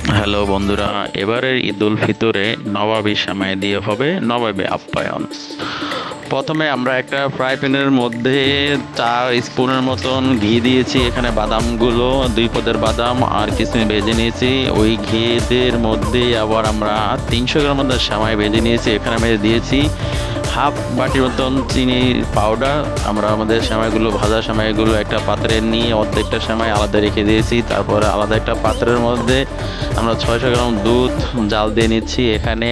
Hello বন্ধুরা, এবারের ঈদ উল ফিতরে নবাবী সেমাই দিয়ে হবে নবাবী আপ্যায়ন। প্রথমে আমরা একটা ফ্রাই প্যানের মধ্যে 4 স্পুনের মতন ঘি দিয়েছি। এখানে বাদামগুলো 2 পদের বাদাম আর কিশমিশ ভেজে নিয়েছি। ওই ঘিয়ের মধ্যে আবার আমরা 300 গ্রাম মতো সেমাই ভেজে নিয়েছি। এখানে আমি দিয়েছি হাফ বাটির মতন চিনি পাউডার। আমরা আমাদের সেমাইগুলো, ভাজা সেমাইগুলো একটা পাত্রে নিয়ে অর্ধেকটা সেমাই আলাদা রেখে দিয়েছি। তারপরে আলাদা একটা পাত্রের মধ্যে আমরা 600 গ্রাম দুধ জাল দিয়ে নিচ্ছি। এখানে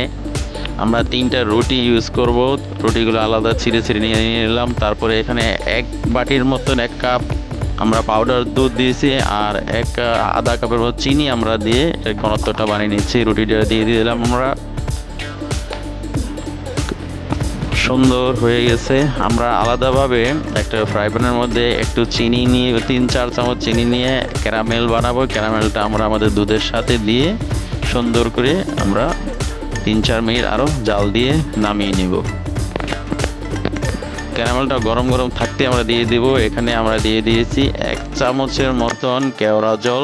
আমরা 3টা রুটি ইউজ করব। রুটিগুলো আলাদা ছিঁড়ে ছিঁড়ে নিয়ে নিলাম। তারপরে এখানে 1 বাটির মতন 1 কাপ আমরা পাউডার দুধ দিয়েছি, আর আধা কাপের মতো চিনি আমরা দিয়ে এর ঘনত্বটা বানিয়ে নিচ্ছি। রুটিটা দিয়ে দিলাম আমরা। সুন্দর হয়ে গেছে। আমরা আলাদাভাবে একটা ফ্রাই প্যানের মধ্যে একটু চিনি নিয়ে 3-4 চামচ চিনি নিয়ে ক্যারামেল বানাবো। ক্যারামেলটা আমরা আমাদের দুধের সাথে দিয়ে সুন্দর করে আমরা 3-4 মিনিট আরও জাল দিয়ে নামিয়ে নিব। ক্যারামেলটা গরম গরম থাকতে আমরা দিয়ে দিব। এখানে আমরা দিয়ে দিয়েছি 1 চামচের মতন কেওড়া জল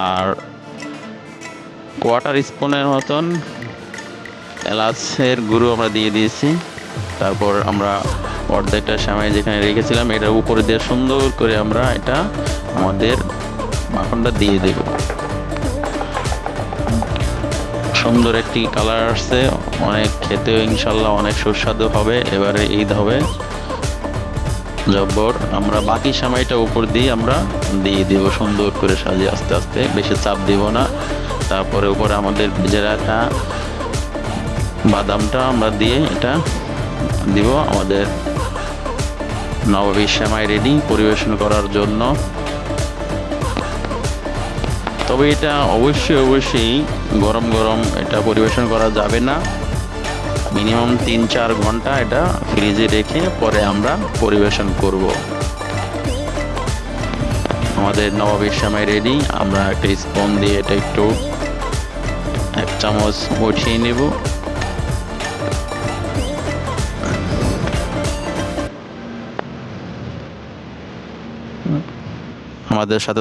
আর 1/4 স্পুনের মতন এলাচের গুঁড়ো আমরা দিয়ে দিয়েছি। তারপর আমরা অর্ধেকটা সেমাই যেখানে রেখেছিলাম এটার উপরে দিয়ে সুন্দর করে আমরা এটা আমাদের মাখনটা দিয়ে দেব। সুন্দর একটি কালার আসছে, অনেক খেতেও ইনশাল্লাহ অনেক সুস্বাদু হবে। এবারে ঈদ হবে জব্বর। আমরা বাকি সেমাইটা উপর দিয়ে আমরা দিয়ে দেব সুন্দর করে সাজিয়ে, আস্তে আস্তে, বেশি চাপ দিব না। তারপরে উপরে আমাদের ভেজে রাখা বাদামটা আমরা দিয়ে এটা দিব। আমাদের নবাবী সেমাই রেডি পরিবেশন করার জন্য। তবে এটা অবশ্যই গরম গরম এটা পরিবেশন করা যাবে না। মিনিমাম 3-4 ঘন্টা এটা ফ্রিজে রেখে পরে আমরা পরিবেশন করব। আমাদের নবাবী সেমাই রেডি। আমরা একটা স্পুন দিয়ে এটা একটু 1 চামচ উঠিয়ে নেব। আমাদের সাথে